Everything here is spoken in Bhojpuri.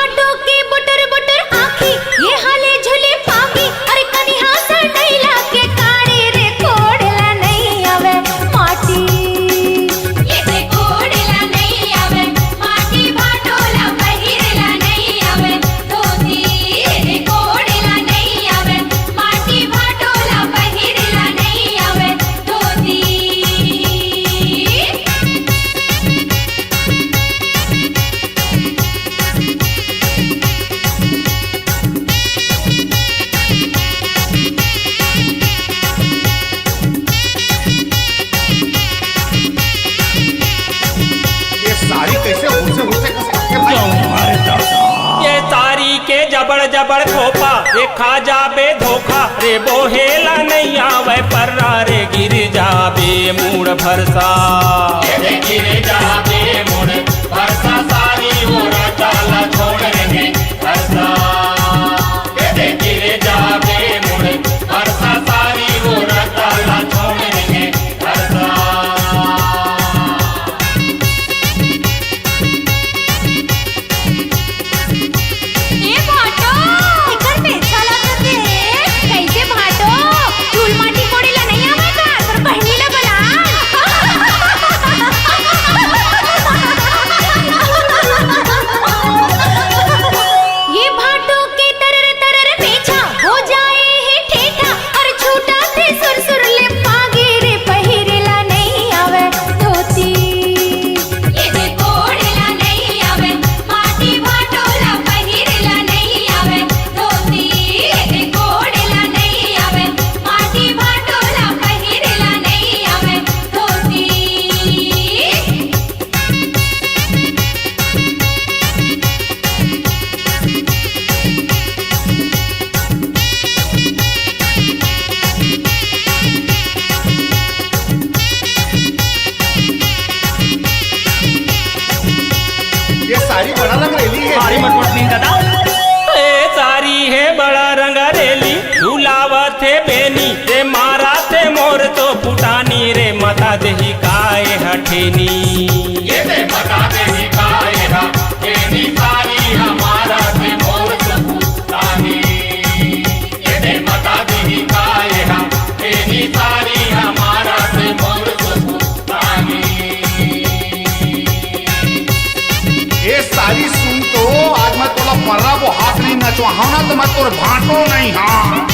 भाटो के बुटर बुटर आँखी ये हाले झूले पागी अरे कनिहा सनैला के काड़ी रे कोड़ला नहीं आवे माटी ये से कोड़ला नहीं आवे माटी भाटोला पहिरला नहीं आवे धोती ये कोड़ला नहीं आवे माटी भाटोला पहिरला नहीं आवे धोती ये साड़ी कैसे हुसे कसके भाई? ये तारी के जबड़ जबड़ खोपा देखा जाबे धोखा रे बोहेला नहीं आवे पर्रा रे गिर जाबे मूड भरसा गिर जाबे मूड भरसा सारी ओरा चाला छोड़ देंगे भरसा गिर जाबे मूड भरसा सारी ओरा चाला छोड़ देंगे भरसा ए भाटो इकर पैसा लागत दे कैसे भाटो चूल माटी कोड़ीला नहीं आवे का तर बहिणीला बोला ये भाटो के तरर पीछा हो जाए है ठेठा और छूटा से सुर ले पागे रे पहिरेला नहीं आवे धोती ये से कोड़ला नहीं आवे माटी भाटोला पहिरला नहीं आवे धोती ये से कोड़ला नहीं आवे माटी भाटोला पहिरला नहीं आवे धोती ये साड़ी बड़ा लग रही है। सारी मटमट नहीं दादा ए सारी है बड़ा रंगरेली झूलावत है बेनी रे मारा थे मोर तो पुटानी रे मता देही काए हठेनी ये दे मता देही काए हठेनी सारी हमारा थे मोर तो पुटानी ये दे मता देही काए हठेनी सारी हमारा थे मोर तो पुटानी ये साड़ी सुन तो आज मैं तोला पर्रा वो हाथ नहीं नचवा हाँ ना तो मैं तोर भाटो नहीं हाँ